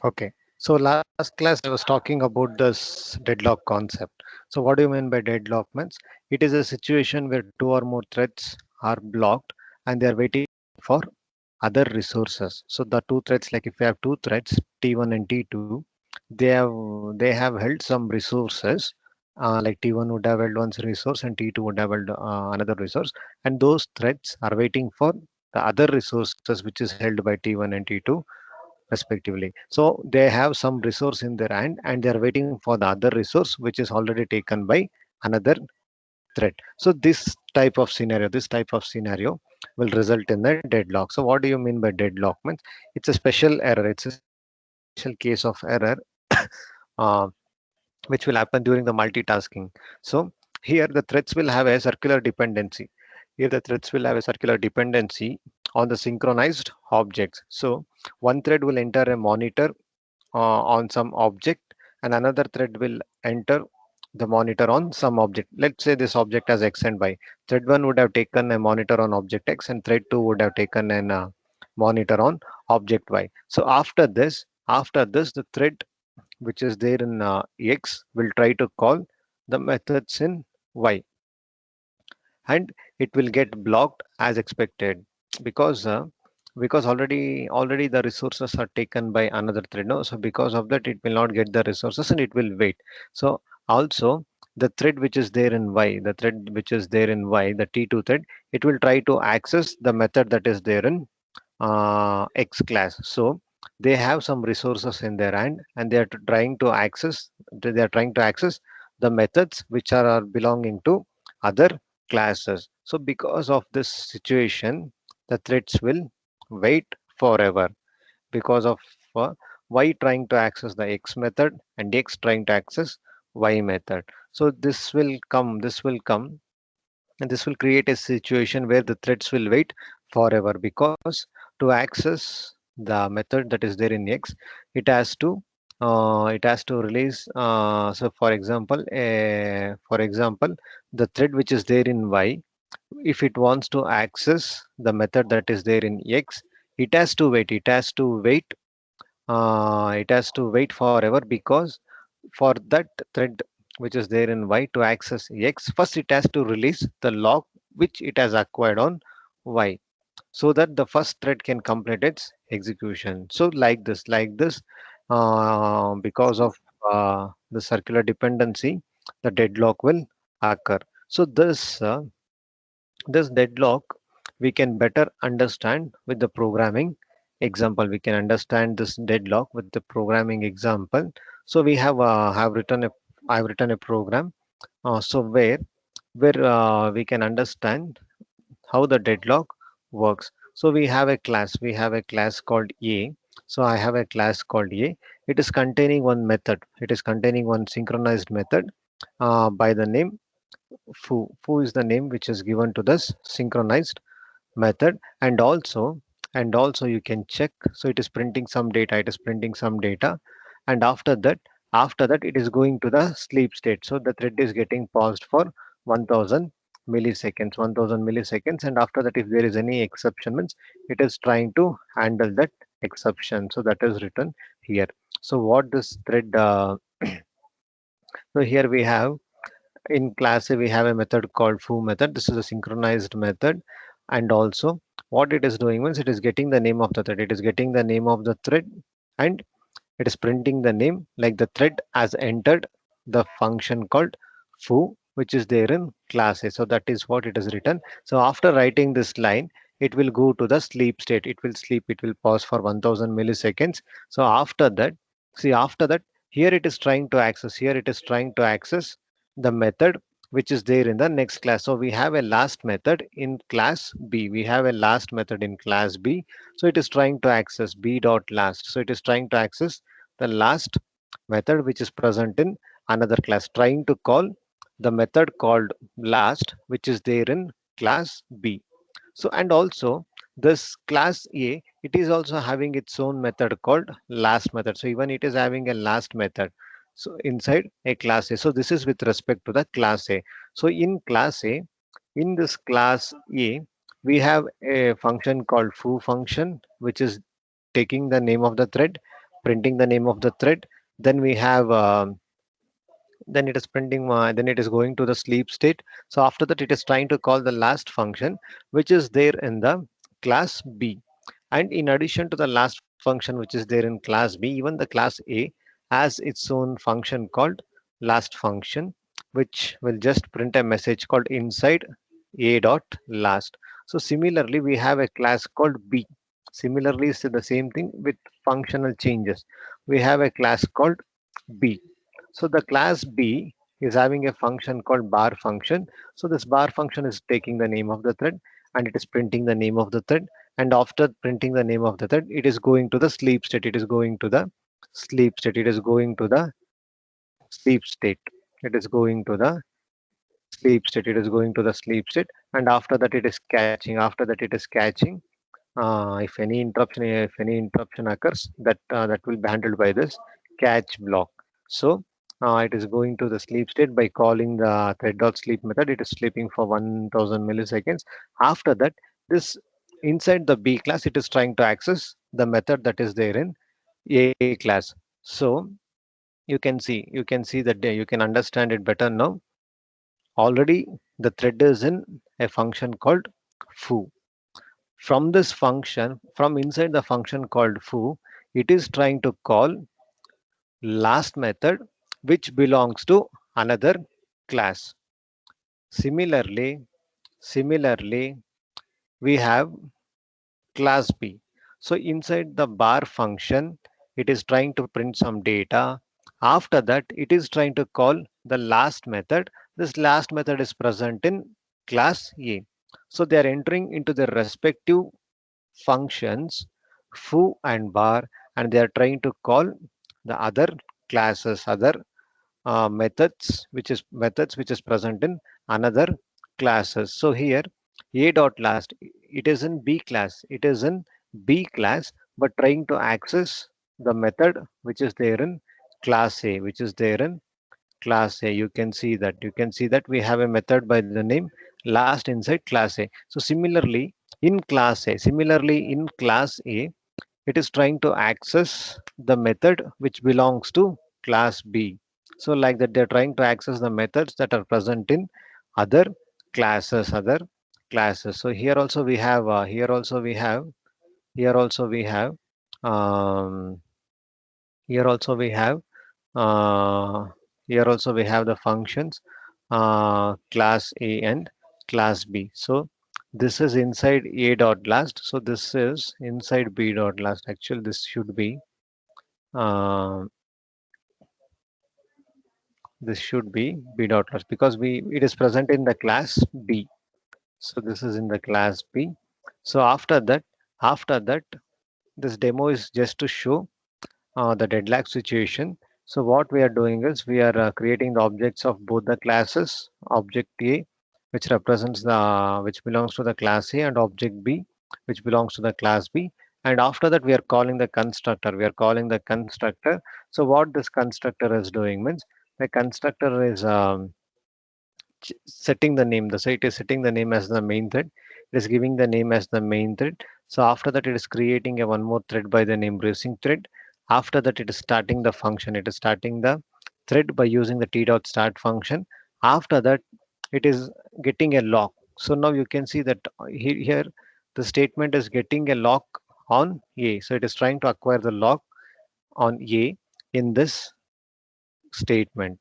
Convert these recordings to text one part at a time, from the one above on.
Okay. So last class I was talking about this deadlock concept. So what do you mean by deadlock means? It is a situation where two or more threads are blocked and they are waiting for other resources. So the two threads, like if you have two threads, T1 and T2, they have held some resources. Like T1 would have held one resource and T2 would have held another resource, and those threads are waiting for the other resources which is held by T1 and T2 respectively. So they have some resource in their hand and they are waiting for the other resource which is already taken by another thread. So this type of scenario will result in the deadlock. So what do you mean by deadlock means? It's a special error. It's a special case of error uh, which will happen during the multitasking. So here the threads will have a circular dependency. Here the threads will have a circular dependency on the synchronized objects. So one thread will enter a monitor on some object, and another thread will enter the monitor on some object. Let's say this object has x and y. Thread 1 would have taken a monitor on object x, and thread 2 would have taken an monitor on object y. So after this, the thread which is there in x will try to call the methods in y, and it will get blocked as expected because already the resources are taken by another thread. No, so because of that it will not get the resources and it will wait. So also the thread which is there in y, the T2 thread, it will try to access the method that is there in X class. So they have some resources in their hand and they are trying to access the methods which are belonging to other classes. So because of this situation, the threads will wait forever because of uh, y trying to access the x method and x trying to access y method. So this will come and this will create a situation where the threads will wait forever because to access the method that is there in x, it has to release. So for example, the thread which is there in y, if it wants to access the method that is there in x, it has to wait forever because for that thread which is there in y to access x, first it has to release the lock which it has acquired on y, so that the first thread can complete its execution. So like this, because of the circular dependency, the deadlock will occur. So this deadlock we can better understand with the programming example. We can understand this deadlock with the programming example. So we have written a I've written a program, so where we can understand how the deadlock works. So we have a class called A. So I have a class called A. It is containing one method. It is containing one synchronized method by the name foo. Foo is the name which is given to this synchronized method, and also you can check. So it is printing some data. And after that it is going to the sleep state. So the thread is getting paused for 1000 milliseconds, and after that if there is any exception means it is trying to handle that exception. So that is written here. So what this thread so here we have in class A, we have a method called foo method. This is a synchronized method, and also what it is doing means it is getting the name of the thread. It is getting the name of the thread, and it is printing the name like the thread has entered the function called foo, which is there in class A. So that is what it is written. So after writing this line, it will go to the sleep state. It will sleep. It will pause for 1000 milliseconds. So after that, here it is trying to access. Here it is trying to access the method which is there in the next class. So we have a last method in class B. We have a last method in class B. So it is trying to access b dot last. So it is trying to access the last method which is present in another class, trying to call the method called last which is there in class B. So and also this class A, it is also having its own method called last method. So even it is having a last method, so inside a class A. So this is with respect to the class A. So in class A, In this class A, we have a function called foo function, which is taking the name of the thread, printing the name of the thread. Then we have then it is printing then it is going to the sleep state. So after that it is trying to call the last function which is there in the class B. And in addition to the last function which is there in class B, even the class A has its own function called last function, which will just print a message called inside A dot last. So similarly we have a class called B. Similarly it's the same thing with functional changes. We have a class called B. So the class B is having a function called bar function. So this bar function is taking the name of the thread and it is printing the name of the thread. And after printing the name of the thread, it is going to the sleep state. It is going to the sleep state. It is going to the sleep state. It is going to the sleep state. It is going to the sleep state. And after that, it is catching. After that, it is catching. If any interruption occurs, that will be handled by this catch block. So it is going to the sleep state by calling the thread.sleep method. It is sleeping for 1000 milliseconds. After that, this inside the B class, it is trying to access the method that is there in A class. So you can see that you can understand it better now. Already the thread is in a function called foo. From this function, from inside the function called foo, it is trying to call last method which belongs to another class. Similarly, we have class B. So inside the bar function, it is trying to print some data. After that, it is trying to call the last method. This last method is present in class A. So they are entering into their respective functions foo and bar, and they are trying to call the other classes, other methods which is present in another classes. So here a dot last, it is in B class, it is in B class, but trying to access the method which is there in class A, which is there in class A. You can see that we have a method by the name last inside class A. So similarly in class A, it is trying to access the method which belongs to class B. So like that, they're trying to access the methods that are present in other other classes. So here also we have um, here also we have uh, here also we have the functions class A and class B. So this is inside A dot last. So this is inside B dot last. Actually, uh, this should be B dot last because we it is present in the class B. So this is in the class B. So after that, this demo is just to show the deadlock situation. So what we are doing is we are creating the objects of both the classes, object A, which belongs to the class A, and object B, which belongs to the class B. And after that, we are calling the constructor. We are calling the constructor. So what this constructor is doing means the constructor is setting the name. The site is setting the name as the main thread. It is giving the name as the main thread. So after that, it is creating a one more thread by the name racing thread. After that, it is starting the function. It is starting the thread by using the t dot start function. After that, it is getting a lock. So now you can see that here the statement is getting a lock on A. So it is trying to acquire the lock on A in this statement.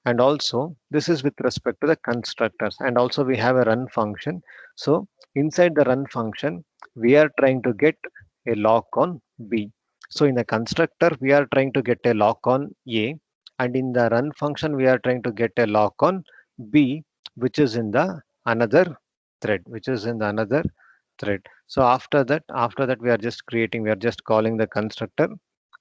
And also this is with respect to the constructors, and also we have a run function. So inside the run function we are trying to get a lock on B. So in the constructor we are trying to get a lock on A, and in the run function we are trying to get a lock on B, which is in the another thread. So after that we are just calling the constructor.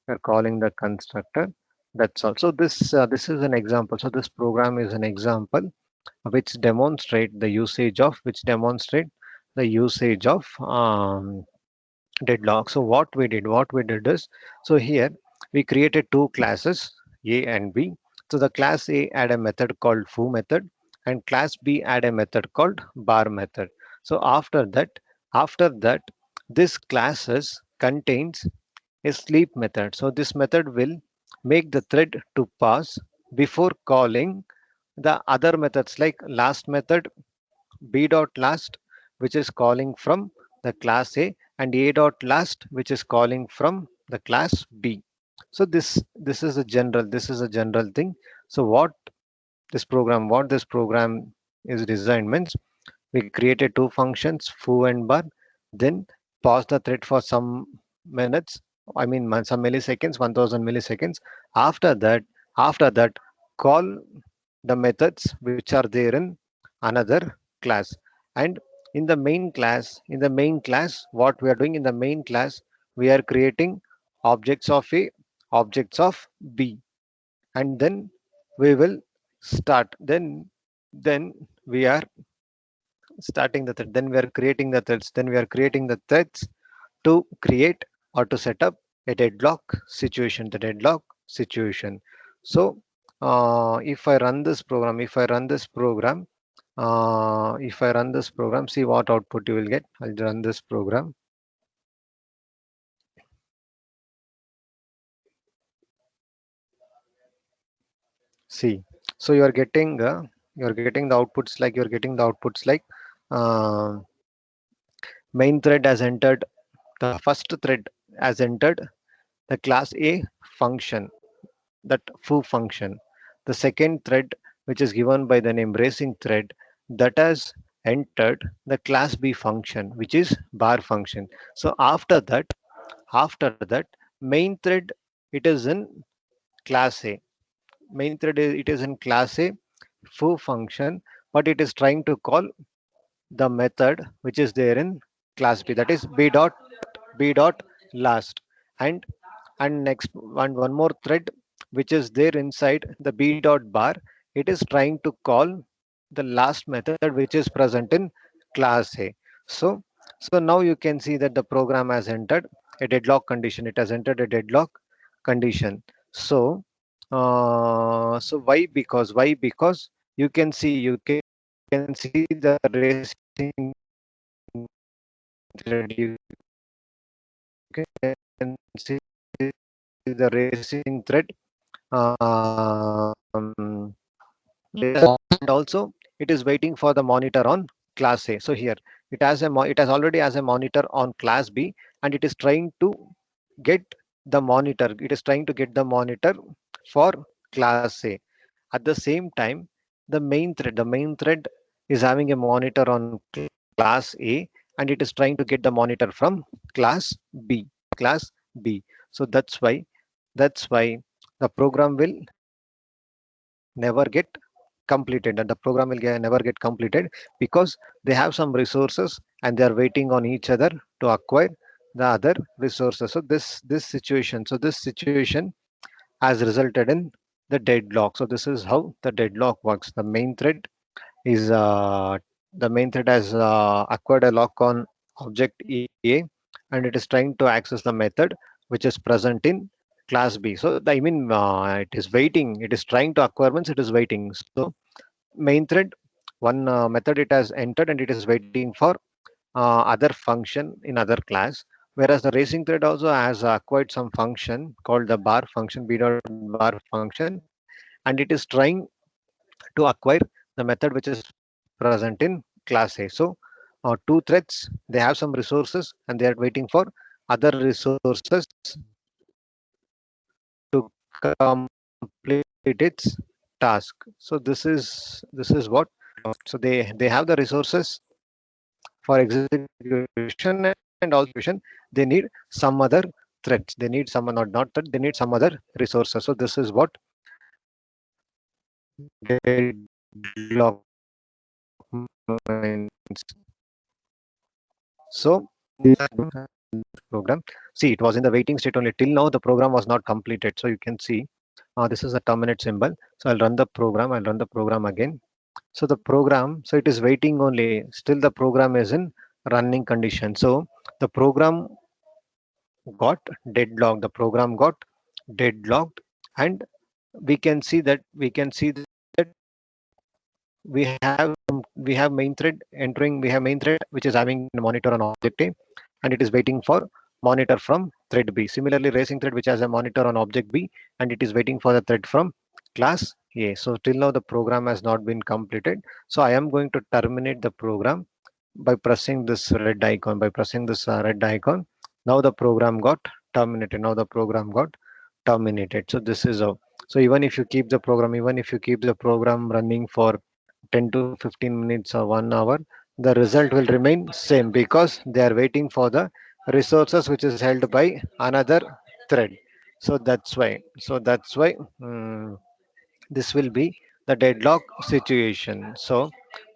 We're calling the constructor. That's all. So this is an example. So this program is an example which demonstrate the usage of deadlock. So what we did is, so here we created two classes A and B. So the class A had a method called foo method, and class B add a method called bar method. So after that, this classes contains a sleep method. So this method will make the thread to pass before calling the other methods like last method b dot last, which is calling from the class A, and a dot last, which is calling from the class B. So this is a general thing. So what this program is designed means, we created two functions foo and bar, then pause the thread for some minutes, some milliseconds, 1000 milliseconds. After that after that call the methods which are there in another class. And in the main class, what we are doing in the main class, we are creating objects of A, objects of B, and then we will start then we are starting the thread, then we are creating the threads, to create or to set up a deadlock situation. So if I run this program, see what output you will get. I'll run this program. See, so you're getting the outputs like uh, main thread has entered the first thread has entered the class A function, that foo function. The second thread, which is given by the name racing thread, that has entered the class B function, which is bar function. So after that, main thread, it is in class A. It is in class A foo function, but it is trying to call the method which is there in class B, that is b dot last. And and next one more thread which is there inside the b dot bar, it is trying to call the last method which is present in class A. So so now you can see that the program has entered a deadlock condition. It has entered a deadlock condition. So why? Because you can see the racing thread. You can see the racing thread. um, and also it is waiting for the monitor on class A. So here it has already has a monitor on class B, and it is trying to get the monitor for class A. At the same time, the main thread is having a monitor on class A, and it is trying to get the monitor from class B. Class B. So that's why the program will never get completed, and the program will never get completed, because they have some resources and they are waiting on each other to acquire the other resources. So this situation has resulted in the deadlock. So this is how the deadlock works. Is the main thread has acquired a lock on object A, and it is trying to access the method which is present in class B. So it is waiting. It is trying to acquire means it is waiting. So main thread, one method it has entered, and it is waiting for other function in other class. Whereas the racing thread also has acquired some function called the bar function, b dot bar function, and it is trying to acquire the method which is present in class A. So two threads, they have some resources and they are waiting for other resources to complete its task. So this is what so they have the resources for execution, and also execution they need some other threads. They need some, not thread, they need some other resources. So this is what deadlock means. So program, see, it was in the waiting state only till now. The program was not completed. So you can see this is a terminate symbol. So I'll run the program again. So the program, so it is waiting only, still the program is in running condition. So the program got deadlocked, and we can see that we have main thread entering, we have main thread which is having a monitor on object A, and it is waiting for monitor from thread B. Similarly, racing thread which has a monitor on object B, and it is waiting for the thread from class A. So till now the program has not been completed. So I am going to terminate the program by pressing this red icon. By pressing this red icon, now the program got terminated. Now the program got terminated. So this is a, so even if you keep the program, even if you keep the program running for 10 to 15 minutes or 1 hour, the result will remain same because they are waiting for the resources which is held by another thread. So that's why. So that's why. This will be the deadlock situation. So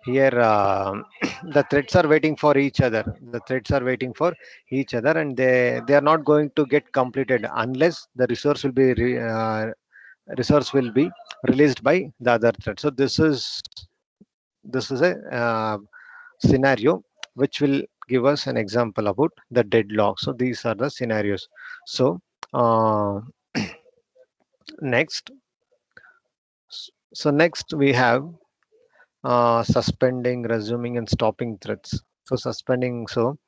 here the threads are waiting for each other. The threads are waiting for each other, and they are not going to get completed unless the resource will be released by the other thread. So this is a scenario which will give us an example about the deadlock. So these are the scenarios. So uh, next, next we have suspending, resuming, and stopping threads. So suspending. So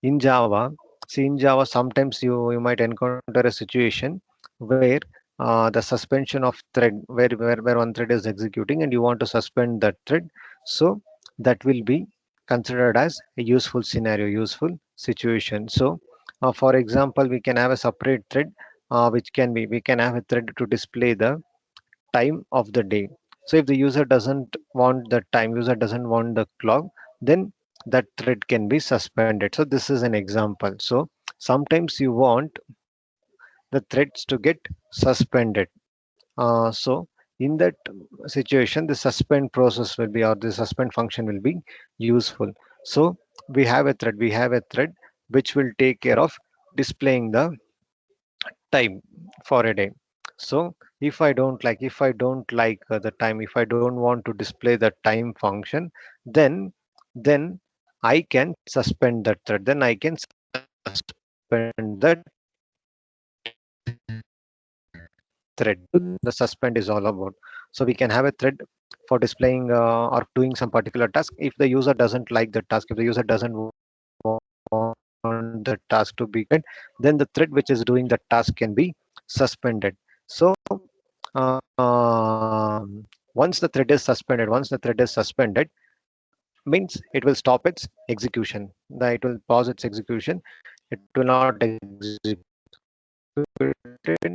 in Java, see in Java, sometimes you might encounter a situation where the suspension of thread, where one thread is executing, and you want to suspend that thread. So that will be considered as a useful scenario, useful situation. So for example, we can have a separate thread, which can be, we can have a thread to display the time of the day. So if the user doesn't want the time, user doesn't want the clock, then that thread can be suspended. So this is an example. So sometimes you want the threads to get suspended. So in that situation, the suspend process will be, or the suspend function will be useful. So we have a thread which will take care of displaying the time for a day. So if I don't like the time, if I don't want to display the time function, then then I can suspend that thread. Then I can suspend that thread. The suspend is all about. So we can have a thread for displaying or doing some particular task. If the user doesn't like the task, if the user doesn't want the task to be good, then the thread which is doing the task can be suspended. So once the thread is suspended, means it will stop its execution. It will pause its execution. It will not execute it,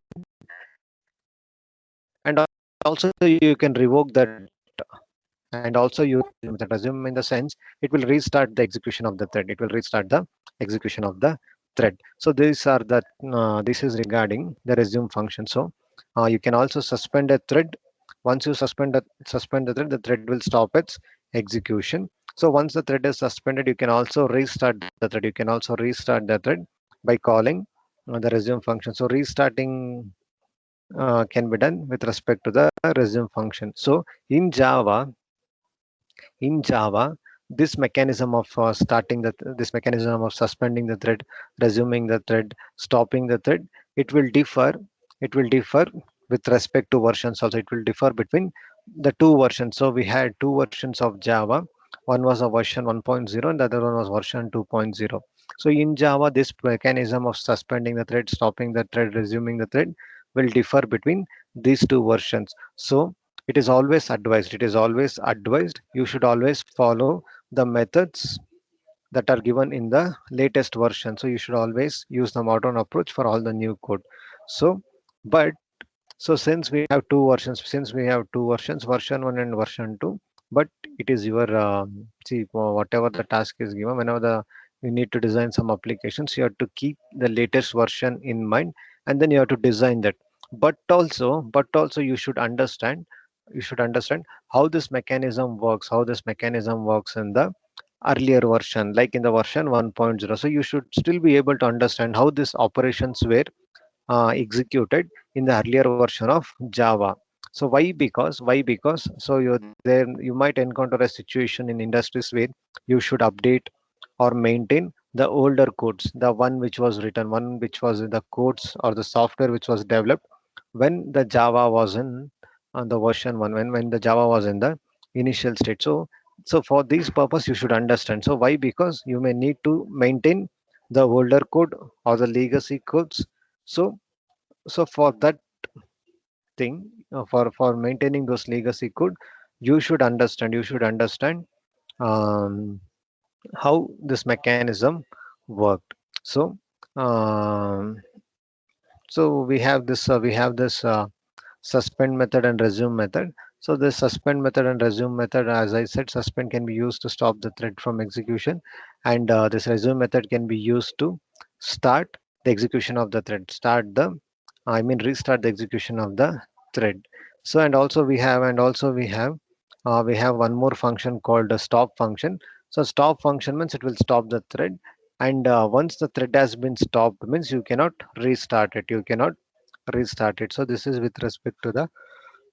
and also you can revoke that, and also you that resume in the sense it will restart the execution of the thread. It will restart the execution of the thread. So these are the this is regarding the resume function. So you can also suspend a thread. Once you suspend the thread will stop its execution. So once the thread is suspended, you can also restart the thread. You can also restart the thread by calling the resume function. So restarting can be done with respect to the resume function. So in Java, this mechanism of this mechanism of suspending the thread, resuming the thread, stopping the thread, it will differ. It will differ with respect to versions. Also, it will differ between the two versions. So we had two versions of Java. One was a version 1.0, and the other one was version 2.0. So in Java, this mechanism of suspending the thread, stopping the thread, resuming the thread will differ between these two versions. So it is always advised, you should always follow the methods that are given in the latest version. So you should always use the modern approach for all the new code. So but so since we have two versions, version 1 and version 2, but it is your see, whatever the task is given, whenever you need to design some applications, you have to keep the latest version in mind, and then you have to design that. But also you should understand how this mechanism works, in the earlier version, like in the version 1.0. So you should still be able to understand how these operations were executed in the earlier version of Java. So why because so you might encounter a situation in industries where you should update or maintain the older codes, the one which was in the codes or the software which was developed when the Java was in on the version 1 when the Java was in the initial state. So for this purpose you should understand. So why? Because you may need to maintain the older code or the legacy codes. So so for that thing, for maintaining those legacy code, you should understand um, how this mechanism worked. So um, so we have this suspend method and resume method. So the suspend method and resume method, as I said, suspend can be used to stop the thread from execution, and this resume method can be used to start the execution of the thread, restart the execution of the thread. So and also we have one more function called a stop function. So stop function means it will stop the thread, and once the thread has been stopped means you cannot restart it. So this is with respect to the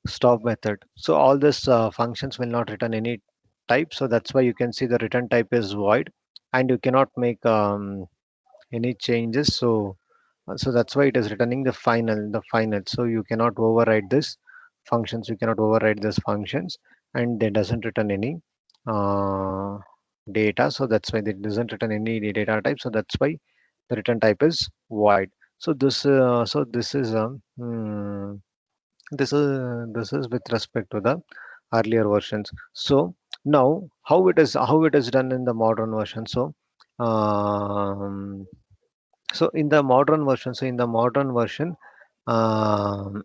stop method. So all these functions will not return any type. So that's why you can see the return type is void, and you cannot make any changes. So that's why it is returning the final. So you cannot override this functions. You cannot override these functions, and it doesn't return any uh, data. So that's why it doesn't return any data type. So that's why the return type is void. So this is with respect to the earlier versions. So now how it is done in the modern version. Um, so in the modern version, um,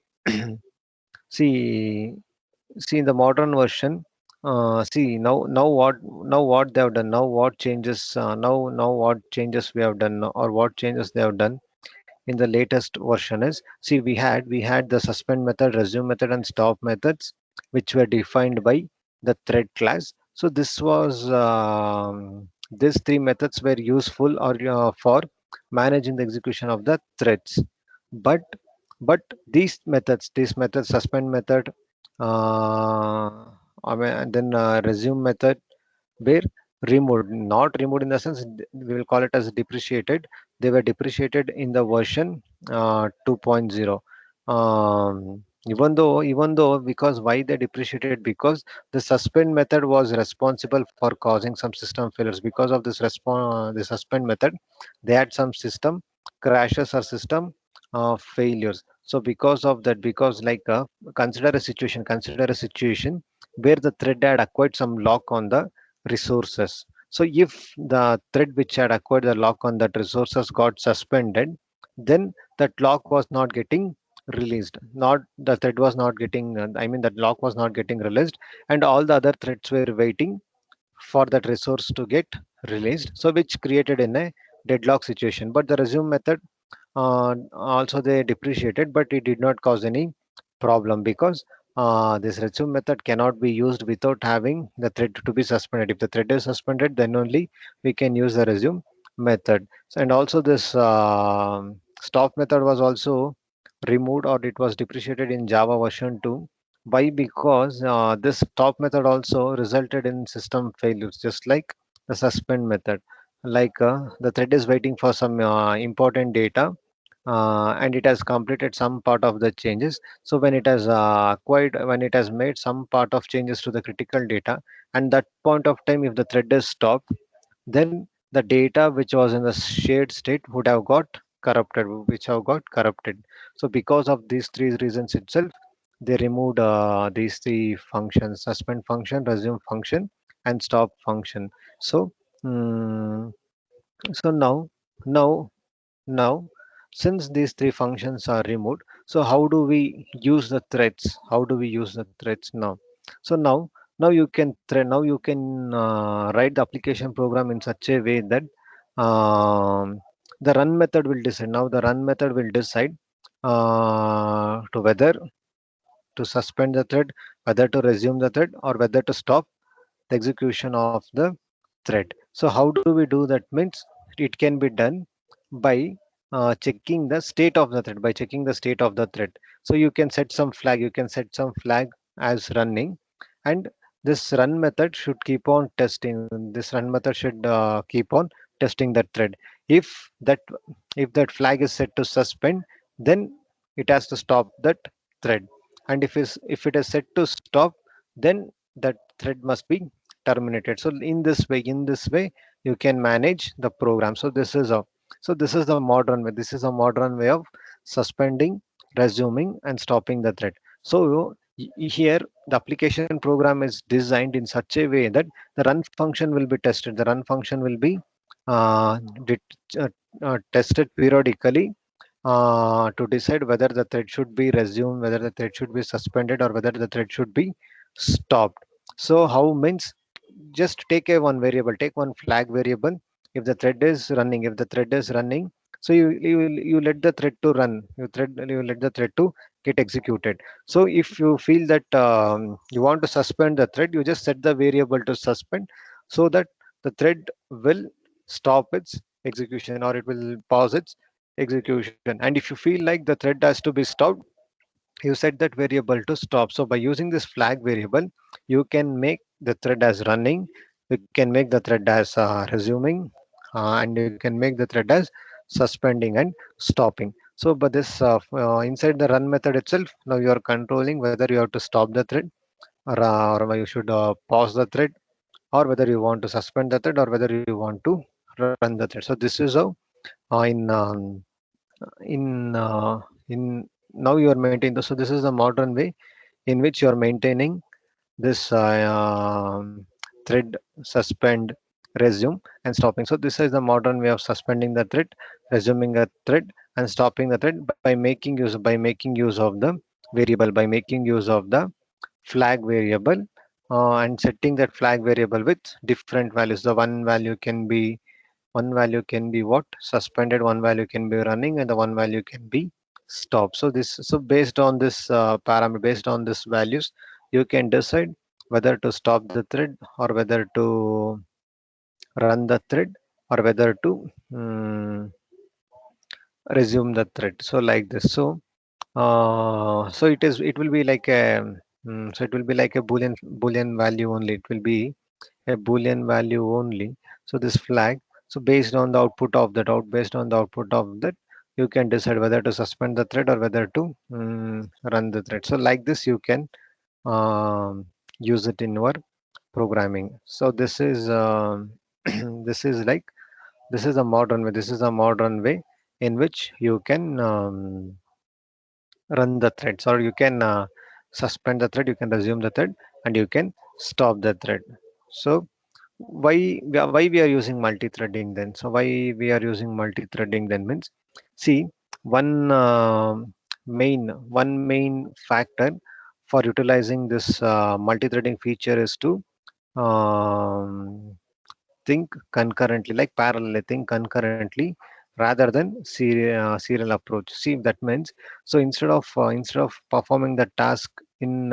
see see in the modern version, see now what they have done, now what changes we have done, or what changes they have done in the latest version is, see, we had the suspend method, resume method, and stop methods, which were defined by the thread class. So these three methods were useful or for managing the execution of the threads. But but these methods, suspend method, and then resume method, were removed. Not removed in the sense, we will call it as depreciated. They were depreciated in the version 2.0. Even though, because why they depreciated? Because the suspend method was responsible for causing some system failures. Because of the suspend method, they had some system crashes or system failures. So because of that, because consider a situation where the thread had acquired some lock on the resources. So if the thread which had acquired the lock on that resources got suspended, then that lock was not getting released. Not the thread was not getting, that lock was not getting released, and all the other threads were waiting for that resource to get released. So which created in a deadlock situation. But the resume method, also they depreciated, but it did not cause any problem, because this resume method cannot be used without having the thread to be suspended. If the thread is suspended, then only we can use the resume method. And also this stop method was also removed, or it was depreciated in Java version 2. Why? Because this stop method also resulted in system failures, just like the suspend method. Like the thread is waiting for some important data, and it has completed some part of the changes. So when it has made some part of changes to the critical data, and that point of time, if the thread is stopped, then the data which was in the shared state would have got corrupted. So because of these three reasons itself, they removed these three functions: suspend function, resume function, and stop function. So mm, so now now now since these three functions are removed, so how do we use the threads? How do we use the threads now? So now you can write the application program in such a way that the run method will decide. Now the run method will decide to whether to suspend the thread, whether to resume the thread, or whether to stop the execution of the thread. So how do we do that? Means it can be done by checking the state of the thread, so you can set some flag as running, and this run method should keep on testing this run method should keep on testing that thread. If that if that flag is set to suspend, then it has to stop that thread. and if it is set to stop, then that thread must be terminated. So in this way you can manage the program. So this is the modern way. This is a modern way of suspending, resuming, and stopping the thread. So here the application program is designed in such a way that the run function will be tested. The run function will be uh, det- uh, tested periodically to decide whether the thread should be resumed, whether the thread should be suspended, or whether the thread should be stopped. So how means, just take a one variable, take one flag variable. If the thread is running, so you let the thread to run. You let the thread to get executed. So if you feel that you want to suspend the thread, you just set the variable to suspend, so that the thread will stop its execution, or it will pause its execution. And if you feel like the thread has to be stopped, you set that variable to stop. So by using this flag variable, you can make the thread as running, you can make the thread as resuming, and you can make the thread as suspending and stopping. So but this inside the run method itself, now you are controlling whether you have to stop the thread, or you should pause the thread, or whether you want to suspend the thread, or whether you want to run the thread. So this is how uh, in um, in now you are maintaining so this is the modern way in which you are maintaining this thread suspend, resume, and stopping. So this is the modern way of suspending the thread, resuming a thread, and stopping the thread by making use of the variable, by making use of the flag variable, and setting that flag variable with different values. The one value can be what suspended, one value can be running, and the one value can be stopped. So based on this parameter, based on this values, you can decide whether to stop the thread, or whether to run the thread, or whether to mm, resume the thread. So like this. So it will be like a boolean value only. It will be a boolean value only. So this flag, so based on the output of that, you can decide whether to suspend the thread, or whether to run the thread. So like this you can um, use it in your programming. So this is this is like this is a modern way in which you can run the threads, or you can suspend the thread, you can resume the thread, and you can stop the thread. So why we are using multi-threading then? So why we are using multi-threading then means, see, one main factor for utilizing this multi-threading feature is to um, think concurrently, like parallel, think concurrently, rather than serial approach. See, that means, so instead of performing the task in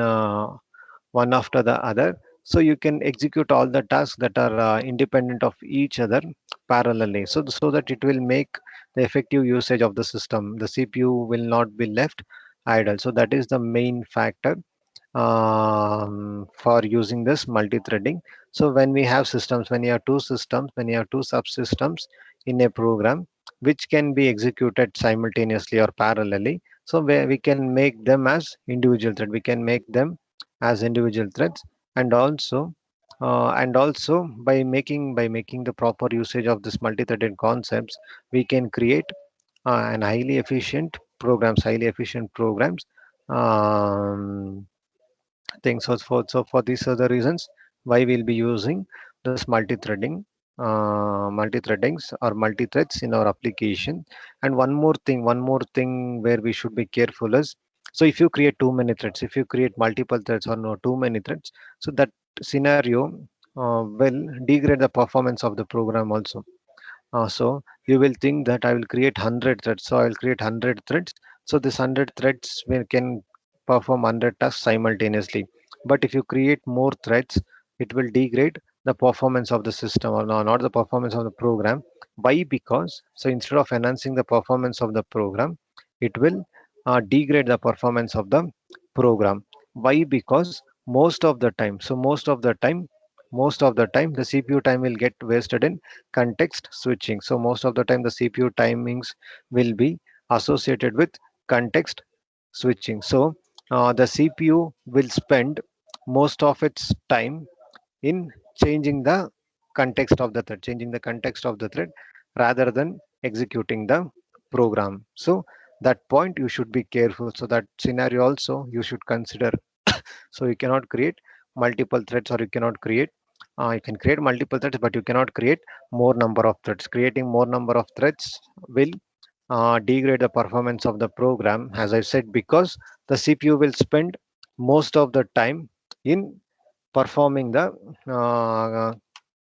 one after the other, so you can execute all the tasks that are independent of each other parallelly, so that it will make the effective usage of the system. The CPU will not be left idle. So that is the main factor for using this multi-threading. So when you have two subsystems in a program which can be executed simultaneously or parallelly, so where we can make them as individual thread, we can make them as individual threads. And also by making the proper usage of this multi-threaded concepts, we can create and highly efficient programs. Um, things. So for these are the reasons why we'll be using this multi-threadings or multi-threads in our application. And one more thing where we should be careful is, so if you create too many threads, if you create multiple threads or no too many threads, so that scenario will degrade the performance of the program also. So you will think that I will create 100 threads. So I will create 100 threads. So this 100 threads can perform 100 tasks simultaneously. But if you create more threads, it will degrade the performance of the system, or no, not the performance of the program. Why? Because so instead of enhancing the performance of the program, it will degrade the performance of the program. Why? Because most of the time the CPU time will get wasted in context switching. So most of the time the CPU timings will be associated with context switching. So the CPU will spend most of its time in changing the changing the context of the thread rather than executing the program. So that point you should be careful. So that scenario also you should consider. So you cannot create multiple threads, or you cannot create you can create multiple threads, but you cannot create more number of threads. Creating more number of threads will degrade the performance of the program, as I said, because the CPU will spend most of the time in performing the uh,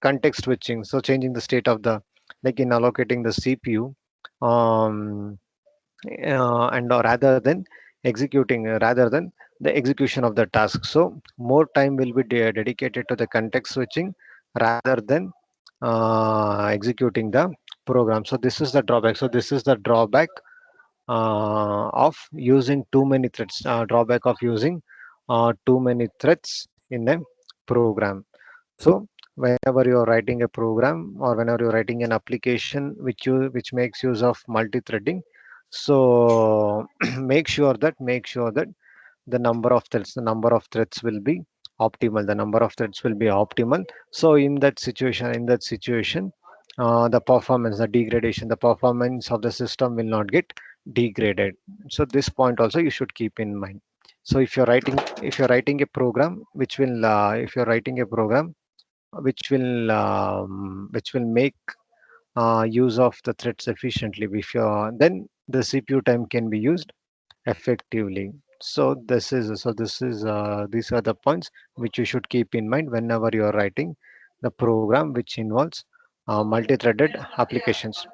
context switching, so changing the state of the, like in allocating the CPU, um, and rather than rather than the execution of the task. So more time will be dedicated to the context switching rather than executing the program. So this is the drawback. So this is the drawback of using too many threads. Drawback of using too many threads in a program. So whenever you're writing a program, or whenever you're writing an application which makes use of multi-threading, so make sure that the number of threads will be optimal. The number of threads will be optimal. So in that situation, the performance, the degradation, the performance of the system will not get degraded. So this point also you should keep in mind. So if you're writing a program if you're writing a program which will make use of the threads efficiently, then the CPU time can be used effectively. So these are the points which you should keep in mind whenever you are writing the program which involves multi-threaded applications.